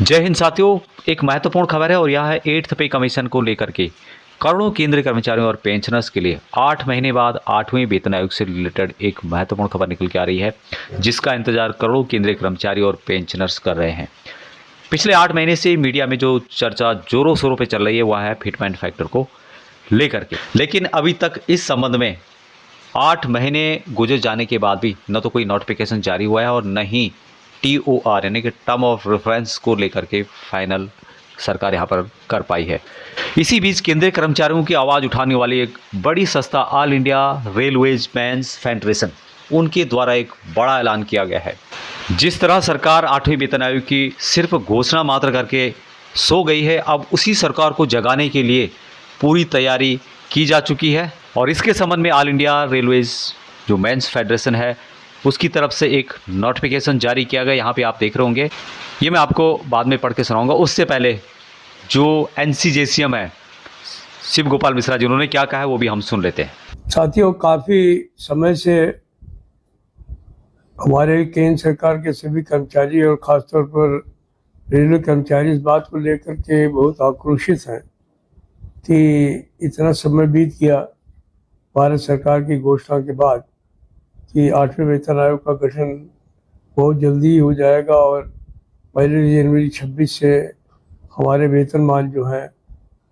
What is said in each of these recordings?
जय हिंद साथियों। एक महत्वपूर्ण खबर है और यह है 8th पे कमीशन को लेकर के करोड़ों केंद्रीय कर्मचारियों और पेंशनर्स के लिए 8 महीने बाद 8वें वेतन आयोग से रिलेटेड एक महत्वपूर्ण खबर निकल के आ रही है, जिसका इंतजार करोड़ों केंद्रीय कर्मचारी और पेंशनर्स कर रहे हैं। पिछले 8 महीने से मीडिया में जो चर्चा जोरों शोरों पे चल रही है वह है फिटमेंट फैक्टर को लेकर के, लेकिन अभी तक इस संबंध में 8 महीने गुजर जाने के बाद भी न तो कोई नोटिफिकेशन जारी हुआ है और न ही TOR यानी कि टर्म ऑफ रेफरेंस को लेकर के फाइनल सरकार यहाँ पर कर पाई है। इसी बीच केंद्रीय कर्मचारियों की आवाज़ उठाने वाली एक बड़ी संस्था all India railways men's federation, उनके द्वारा एक बड़ा ऐलान किया गया है। जिस तरह सरकार 8वें वेतन आयोग की सिर्फ घोषणा मात्र करके सो गई है, अब उसी सरकार को जगाने के लिए पूरी तैयारी की जा चुकी है और इसके संबंध में ऑल इंडिया रेलवेज जो मेंस फेडरेशन है उसकी तरफ से एक नोटिफिकेशन जारी किया गया। यहाँ पे आप देख रहे होंगे, ये मैं आपको बाद में पढ़ के सुनाऊंगा। उससे पहले जो NCJCM है शिव गोपाल मिश्रा जी, उन्होंने क्या कहा है वो भी हम सुन लेते हैं। साथियों, काफ़ी समय से हमारे केंद्र सरकार के सभी कर्मचारी और ख़ासतौर पर रेलवे कर्मचारी इस बात को लेकर के बहुत आक्रोशित हैं कि इतना समय बीत गया भारत सरकार की घोषणा के बाद कि 8वें वेतन आयोग का गठन बहुत जल्दी हो जाएगा और 1 जनवरी 26 से हमारे वेतनमान जो हैं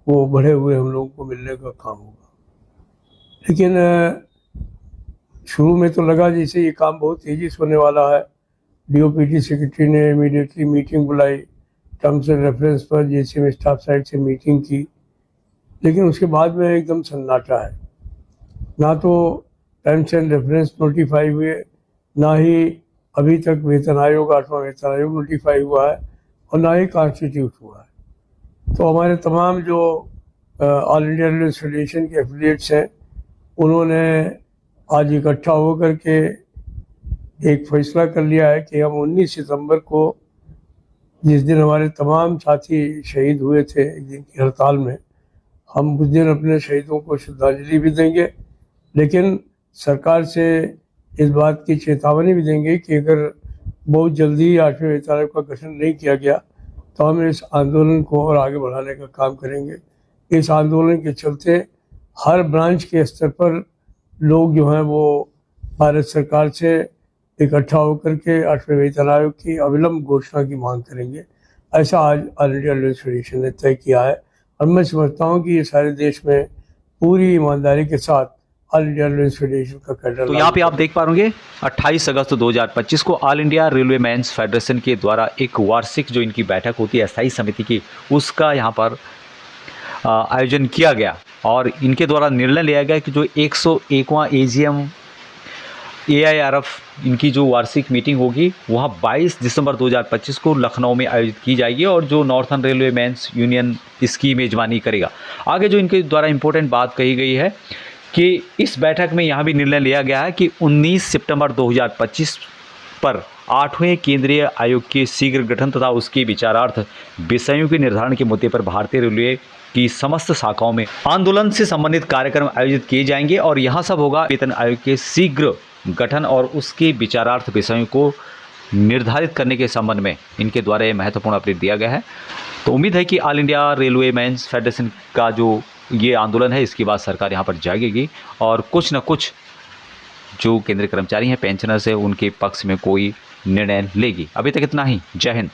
वो बढ़े हुए हम लोगों को मिलने का काम होगा। लेकिन शुरू में तो लगा जैसे ये काम बहुत तेज़ी से होने वाला है। DOPT सेक्रेटरी ने इमीडिएटली मीटिंग बुलाई, टर्म्स एंड रेफरेंस पर JCM स्टाफ साइड से मीटिंग की, लेकिन उसके बाद में एकदम सन्नाटा है। ना तो टर्म्स एंड रेफरेंस नोटिफाई हुए, ना ही अभी तक वेतन आयोग 8वां वेतन आयोग नोटिफाई हुआ है और ना ही कॉन्स्टिट्यूट हुआ है। तो हमारे तमाम जो ऑल इंडिया रेलवे फेडरेशन के एफिलिएट्स हैं उन्होंने आज इकट्ठा होकर के एक फैसला कर लिया है कि हम 19 सितंबर को, जिस दिन हमारे तमाम साथी शहीद हुए थे एक दिन की हड़ताल में, हम उस दिन अपने शहीदों को श्रद्धांजलि भी देंगे, लेकिन सरकार से इस बात की चेतावनी भी देंगे कि अगर बहुत जल्दी 8वें वेतन आयोग का गठन नहीं किया गया तो हम इस आंदोलन को और आगे बढ़ाने का काम करेंगे। इस आंदोलन के चलते हर ब्रांच के स्तर पर लोग जो हैं वो भारत सरकार से इकट्ठा होकर के 8वें वेतन आयोग की अविलंब घोषणा की मांग करेंगे। ऐसा आज ऑल इंडिया रेलवे फेडरेशन ने तय किया है और मैं समझता हूँ कि ये सारे देश में पूरी ईमानदारी के साथ ऑल इंडिया रेलवे फेडरेशन का कैडर। तो यहाँ पे आप देख पा रहे 28 अगस्त 2025 को all India railway men's federation के द्वारा एक वार्षिक जो इनकी बैठक होती है अस्थायी समिति की, उसका यहाँ पर आयोजन किया गया और इनके द्वारा निर्णय लिया गया कि जो 101वां AGM AIRF इनकी जो वार्षिक मीटिंग होगी वहाँ 22 दिसंबर 2025 को लखनऊ में आयोजित की जाएगी और जो नॉर्थर्न रेलवे मेंस यूनियन इसकी मेजबानी करेगा। आगे जो इनके द्वारा इम्पोर्टेंट बात कही गई है कि इस बैठक में यहाँ भी निर्णय लिया गया है कि 19 सितंबर 2025 पर 8वें केंद्रीय आयोग के शीघ्र गठन तथा उसके विचारार्थ विषयों के निर्धारण के मुद्दे पर भारतीय रेलवे की समस्त शाखाओं में आंदोलन से संबंधित कार्यक्रम आयोजित किए जाएंगे और यहाँ सब होगा वेतन आयोग के शीघ्र गठन और उसके विचारार्थ विषयों को निर्धारित करने के संबंध में इनके द्वारा ये महत्वपूर्ण अपडेट दिया गया है। तो उम्मीद है कि all India railway men's federation का जो ये आंदोलन है इसके बाद सरकार यहाँ पर जागेगी और कुछ न कुछ जो केंद्रीय कर्मचारी हैं, पेंशनर्स हैं, उनके पक्ष में कोई निर्णय लेगी। अभी तक इतना ही। जय हिंद।